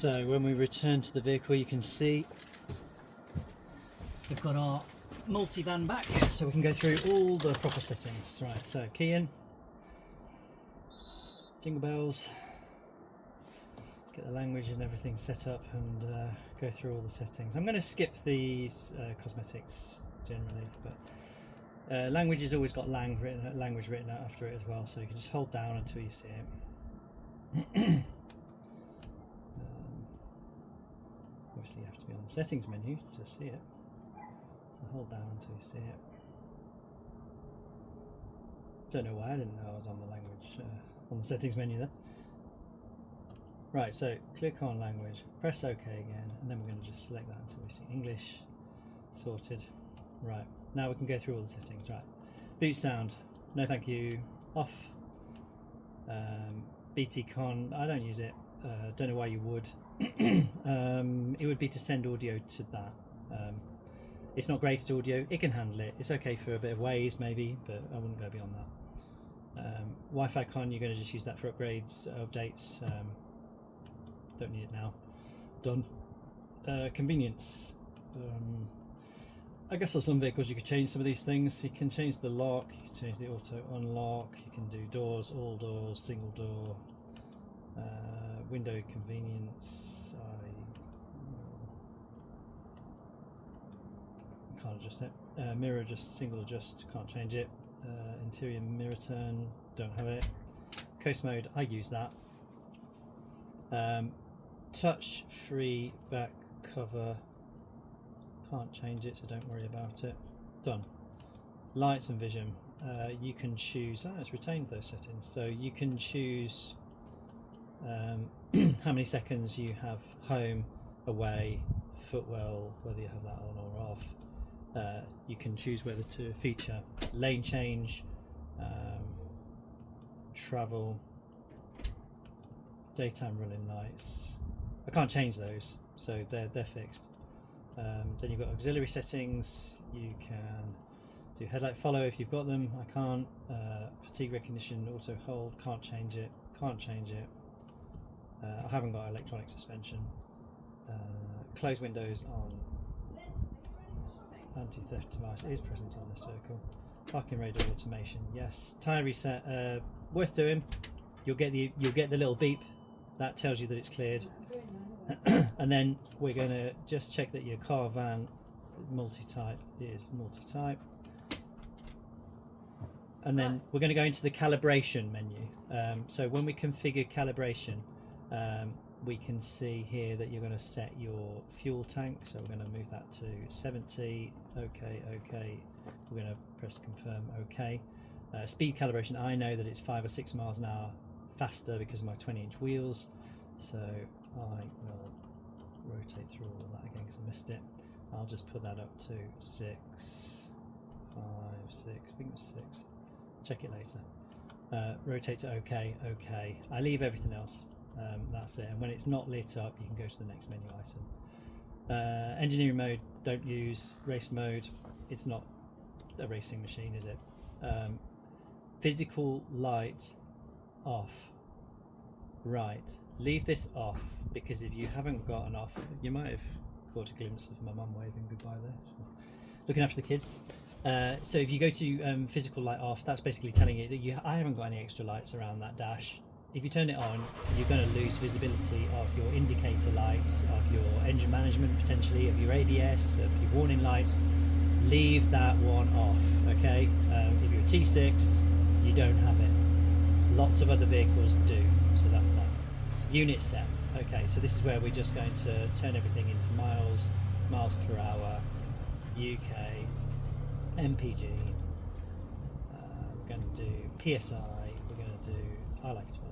So when we return to the vehicle, you can see we've got our multi-van back, so we can go through all the proper settings. Right, so key in, jingle bells, let's get the language and everything set up and go through all the settings. I'm going to skip these cosmetics generally, but language has always got language written out after it as well, so you can just hold down until you see it. Obviously you have to be on the settings menu to see it, so hold down until you see it. Don't know why I didn't know I was on the language on the settings menu there. Right, so click on language, press OK again, and then we're going to just select that until we see English. Sorted. Right, now we can go through all the settings. Right, boot sound, no thank you, off. BT con, I don't use it, don't know why you would. It would be to send audio to that. It's not greatest audio, it can handle it, it's okay for a bit of waves maybe, but I wouldn't go beyond that. Wi-Fi con, you're going to just use that for upgrades, updates, don't need it now, done. Convenience, I guess on some vehicles you could change some of these things. You can change the lock, you can change the auto unlock, you can do doors, all doors, single door, window convenience. I can't adjust it. Mirror just single adjust, can't change it. Interior mirror turn, don't have it. Coast mode, I use that. Touch free back cover, can't change it, so don't worry about it. Done. Lights and vision, you can choose, it's retained those settings, so you can choose how many seconds you have home, away, footwell, whether you have that on or off. You can choose whether to feature lane change, travel, daytime running lights. I can't change those, so they're fixed. Then you've got auxiliary settings, you can do headlight follow if you've got them, I can't. Fatigue recognition, auto hold, can't change it, can't change it. I haven't got electronic suspension. Close windows on anti-theft device is present on this vehicle. Parking radar automation, yes. Tyre reset, worth doing. You'll get the little beep that tells you that it's cleared. And then we're going to just check that your car van multi-type is multi-type. And then we're going to go into the calibration menu. So when we configure calibration, we can see here that you're going to set your fuel tank. So we're going to move that to 70. Okay, okay. We're going to press confirm. Okay. Speed calibration. I know that it's 5 or 6 miles an hour faster because of my 20-inch wheels. So I will rotate through all of that again because I missed it. I'll just put that up to 6, 5, 6. I think it was 6. Check it later. Rotate to OK, OK. I leave everything else. That's it. And when it's not lit up, you can go to the next menu item. Engineering mode, don't use. Race mode, it's not a racing machine, is it? Physical light off. Right, leave this off because if you haven't got an off, you might have caught a glimpse of my mum waving goodbye there, looking after the kids. So if you go to physical light off, that's basically telling you that I haven't got any extra lights around that dash. If you turn it on, you're going to lose visibility of your indicator lights, of your engine management potentially, of your ADS, of your warning lights. Leave that one off, okay? If you're a T6, you don't have it. Lots of other vehicles do, so that's that. Unit set, okay, so this is where we're just going to turn everything into miles per hour, UK, MPG, we're going to do PSI, we're going to do, I like a 12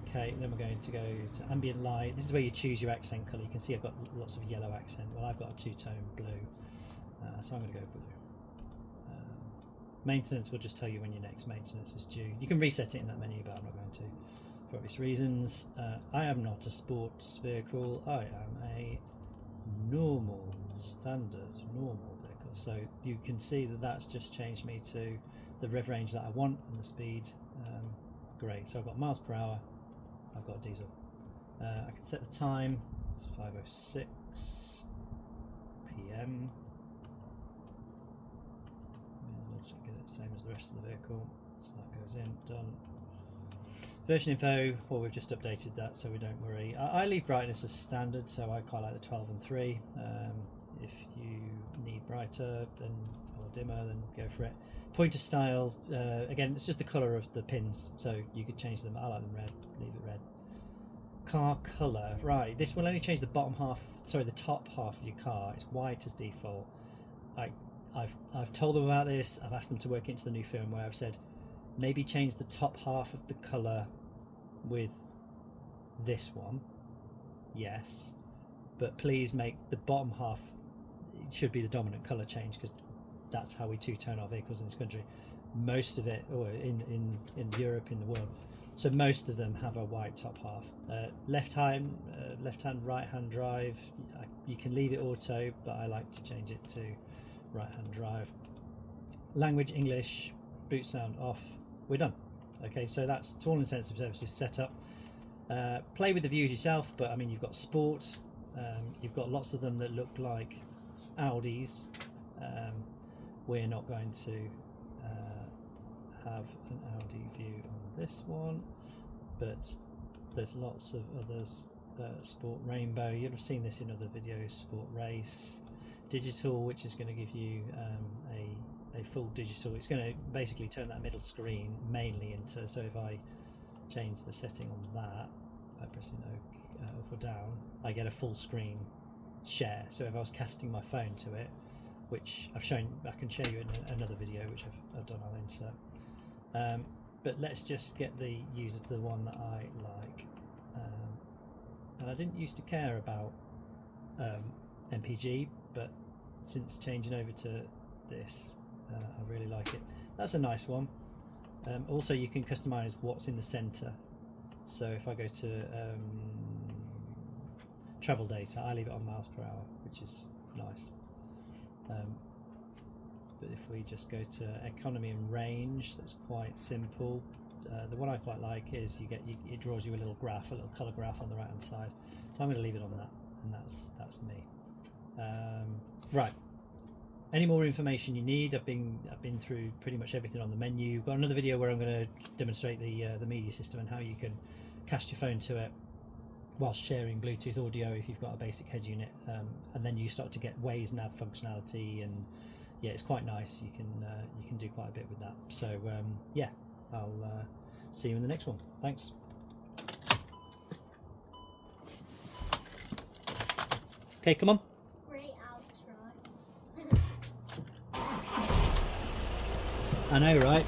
okay, then we're going to go to ambient light. This is where you choose your accent colour. You can see I've got lots of yellow accent. Well, I've got a two-tone blue, so I'm going to go blue. Maintenance will just tell you when your next maintenance is due. You can reset it in that menu, but I'm not going to for obvious reasons. I am not a sports vehicle. I am a normal, standard, normal vehicle. So you can see that that's just changed me to the rev range that I want and the speed. Great. So I've got miles per hour. I've got diesel. I can set the time. It's 5:06 p.m. I'll just get it the same as the rest of the vehicle. So that goes in, done. Version info, well, we've just updated that, so we don't worry. I leave brightness as standard, so I quite like the 12 and 3. If you need brighter or dimmer, then go for it. Pointer style, again, it's just the colour of the pins, so you could change them. I like them red, leave it red. Car colour, right, this will only change the bottom half, sorry, the top half of your car. It's white as default. I've told them about this. I've asked them to work into the new firmware. I've said maybe change the top half of the colour with this one, yes, but please make the bottom half, it should be the dominant colour change, because that's how we two-tone our vehicles in this country. Most of it, or in Europe, in the world, so most of them have a white top half. Left hand, right hand drive, you can leave it auto, but I like to change it to right hand drive. Language English, boot sound off, we're done. Okay, so that's, to all intents and purposes, set up. Play with the views yourself, but I mean, you've got sport, you've got lots of them that look like Audis. We're not going to have an Audi view on this one, but there's lots of others. Sport Rainbow, you'll have seen this in other videos. Sport Race, Digital, which is going to give you a full digital. It's going to basically turn that middle screen mainly into, so if I change the setting on that by pressing up or down, I get a full screen share. So if I was casting my phone to it, which I've shown, I can show you in another video which I've done, I'll insert. But let's just get the user to the one that I like. And I didn't used to care about MPG, but since changing over to this, I really like it. That's a nice one. Also, you can customize what's in the center. So if I go to travel data, I leave it on miles per hour, which is nice. But if we just go to economy and range, that's quite simple. The one I quite like is it draws you a little graph, a little color graph on the right hand side. So I'm going to leave it on that, and that's me. Right. Any more information you need? I've been through pretty much everything on the menu. Got another video where I'm going to demonstrate the media system and how you can cast your phone to it while sharing Bluetooth audio if you've got a basic head unit, and then you start to get Waze nav functionality, and yeah, it's quite nice. You can do quite a bit with that. So yeah, I'll see you in the next one. Thanks. Okay, come on. Great outro. I know, right?